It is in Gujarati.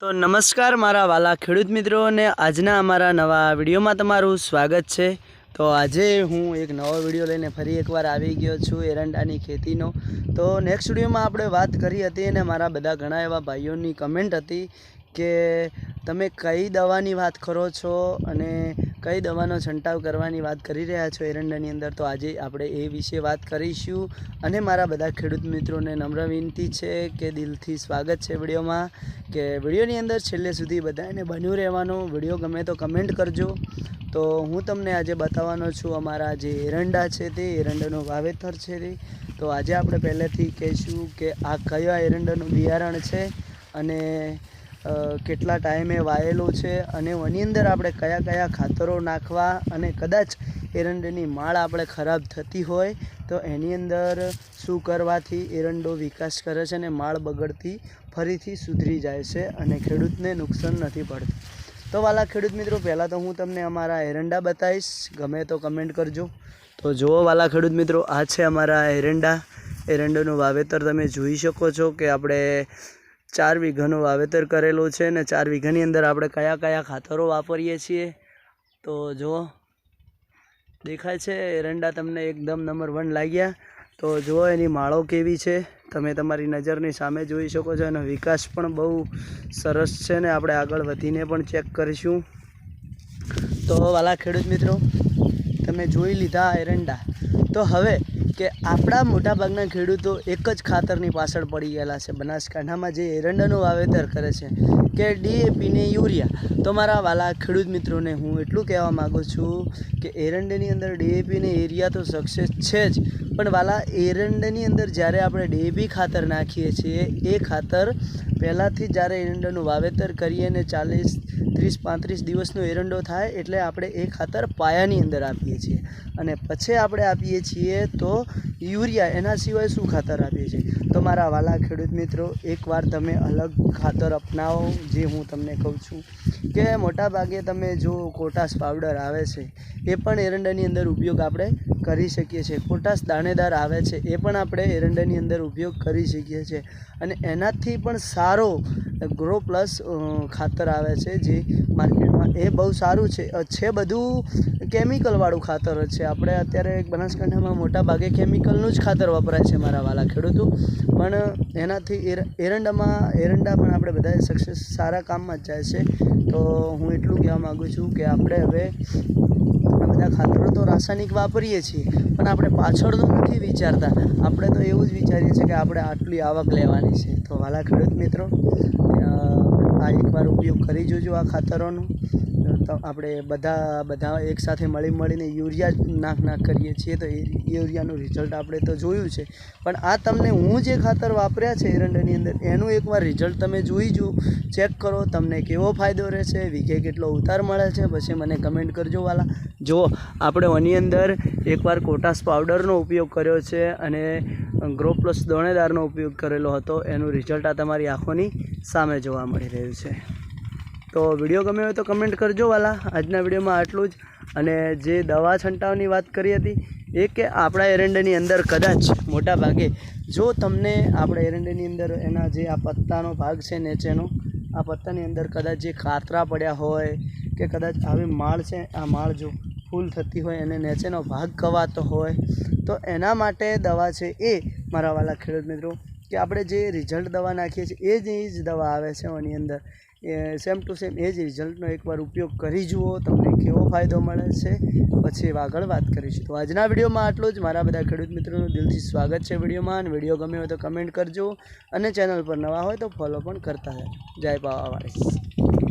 તો નમસ્કાર મારા વાલા ખેડૂત મિત્રોને આજના અમારા નવા વિડીયોમાં તમારું સ્વાગત છે। તો આજે હું એક નવો વિડીયો લઈને ફરી એકવાર આવી ગયો છું એરંડાની ખેતીનો। તો નેક્સ્ટ વિડીયોમાં આપણે વાત કરી હતી અને મારા બધા ઘણા એવા ભાઈઓની કમેન્ટ હતી કે તમે કઈ દવાની વાત કરો છો અને કઈ દવાનો છંટાવ કરવાની વાત કરી રહ્યા છો એરંડાની અંદર। તો આજે આપણે એ વિશે વાત કરીશું અને મારા બધા ખેડૂત મિત્રોને નમ્ર વિનંતી છે કે દિલથી સ્વાગત છે વિડીયોમાં, કે વિડીયોની અંદર છેલ્લે સુધી બધાને બન્યું રહેવાનું। વિડીયો ગમે તો કમેન્ટ કરજો। તો હું તમને આજે બતાવવાનો છું અમારા જે એરંડા છે તે એરંડાનું વાવેતર છે તે। તો આજે આપણે પહેલેથી કહીશું કે આ કયા એરંડાનું બિયારણ છે અને કેટલા ટાઈમે વાયેલું છે અને એની અંદર આપણે કયા કયા ખાતરો નાખવા અને કદાચ એરંડાની માળ આપણે ખરાબ થતી હોય તો એની અંદર શું કરવાથી એરંડો વિકાસ કરે છે અને માળ બગડતી ફરીથી સુધરી જાય છે અને ખેડૂતને નુકસાન નથી પડતું। તો વાલા ખેડૂત મિત્રો, પહેલાં તો હું તમને અમારા એરંડા બતાવીશ, ગમે તો કમેન્ટ કરજો। તો જુઓ વાલા ખેડૂત મિત્રો, આ છે અમારા એરંડાનું વાવેતર તમે જોઈ શકો છો કે આપણે 4 વીઘાનું વાવેતર કરેલું છે ને 4 વીઘાની અંદર આપણે કયા કયા ખાતરો વાપરીએ છીએ તો જુઓ દેખાય છે એરંડા તમને એકદમ નંબર 1 લાગ્યા। તો જુઓ એની માળો કેવી છે તમે તમારી નજરની સામે જોઈ શકો છો, એનો વિકાસ પણ બહુ સરસ છે ને આપણે આગળ વધીને પણ ચેક કરીશું। તો વાલા ખેડૂત મિત્રો, તમે જોઈ લીધા એરંડા। તો હવે કે આપણા મોટાભાગના ખેડૂતો એક જ ખાતરની પાછળ પડી ગયેલા છે બનાસકાંઠામાં જે એરંડાનું વાવેતર કરે છે કે DAP ને યુરિયા। તો મારા વાલા ખેડૂત મિત્રોને હું એટલું કહેવા માગું છું કે એરંડાની અંદર DAP ને યુરિયા તો સક્સેસ છે જ, પણ વાલા એરંડાની અંદર જ્યારે આપણે DAP ખાતર નાખીએ છીએ એ ખાતર પહેલાંથી જ્યારે એરંડાનું વાવેતર કરીએ ને 40, 30, 35 દિવસનો એરંડો થાય એટલે આપણે એ ખાતર પાયાની અંદર આપીએ છીએ અને પછી આપણે આપીએ છીએ તો યુરિયા। એના સિવાય શું ખાતર આપીએ છીએ? તો મારા વાલા ખેડૂત મિત્રો, એકવાર તમે અલગ ખાતર અપનાવો। જે હું તમને કહું છું કે મોટા ભાગે તમે જો કોટાસ પાવડર આવે છે એ પણ એરંડાની અંદર ઉપયોગ આપણે કરી શકીએ છીએ। કોટાસ દાણેદાર આવે છે એ પણ આપણે એરંડાની અંદર ઉપયોગ કરી શકીએ છીએ અને એનાથી પણ સારો ગ્રો પ્લસ ખાતર આવે છે જે માર્કેટમાં, એ બહુ સારું છે બધું કેમિકલવાળું ખાતર જ છે। આપણે અત્યારે બનાસકાંઠામાં મોટા ભાગે કેમિકલનું જ ખાતર વપરાય છે મારા વાલા ખેડૂતો, પણ એનાથી એરંડા પણ આપણે બધા સક્સેસ સારા કામમાં જ જાય છે। તો હું એટલું કહેવા માગું છું કે આપણે હવે આ બધા ખાતરો તો રાસાયણિક વાપરીએ છીએ પણ આપણે પાછળનું નથી વિચારતા। આપણે તો એવું જ વિચારીએ છીએ કે આપણે આટલી આવક લેવાની છે। તો વાલા ખેડૂત મિત્રો, આ એકવાર ઉપયોગ કરી જોજો આ ખાતરોનો। તો આપણે બધા એકસાથે મળીને યુરિયા નાખ કરીએ છીએ તો યુરિયાનું રિઝલ્ટ આપણે તો જોયું છે, પણ આ તમને હું જે ખાતર વાપર્યા છે એરંડાની અંદર એનું એકવાર રિઝલ્ટ તમે જોઈ ચેક કરો, તમને કેવો ફાયદો રહેશે, વીઘે કેટલો ઉતાર મળે છે, પછી મને કમેન્ટ કરજો વાલા। જો આપણે આની અંદર એકવાર કોટાસ પાવડરનો ઉપયોગ કર્યો છે અને ગ્રો પ્લસ દાણેદારનો ઉપયોગ કરેલો હતો, એનું રિઝલ્ટ આ તમારી આંખોની સામે જોવા મળી રહ્યું છે। તો વિડીયો ગમે હોય તો કમેન્ટ કરજો વાલા। આજના વિડીયોમાં આટલું જ। અને જે દવા છંટાવની વાત કરી હતી એ કે આપણા એરંડાની અંદર કદાચ મોટા ભાગે જો તમને આપણા એરંડાની અંદર એના જે આ પત્તાનો ભાગ છે નીચેનો, આ પત્તાની અંદર કદાચ જે ખાતરા પડ્યા હોય કે કદાચ આવી માળ છે, આ માળ જો ફૂલ થતી હોય અને નીચેનો ભાગ કવાતો હોય તો એના માટે દવા છે એ મારા વાલા ખેડૂત મિત્રો કે આપણે જે રિઝલ્ટ દવા નાખીએ છીએ એ જ દવા આવે છે એની અંદર, સેમ ટુ સેમ એ જ રિઝલ્ટનો એકવાર ઉપયોગ કરી જુઓ, તમને કેવો ફાયદો મળે છે પછી આગળ વાત કરીશું। તો આજના વિડીયોમાં આટલું જ। મારા બધા ખેડૂત મિત્રોનું દિલથી સ્વાગત છે વિડીયોમાં, અને વિડીયો ગમે હોય તો કમેન્ટ કરજો અને ચેનલ પર નવા હોય તો ફોલો પણ કરતા રહે। જય પાવાવાળી।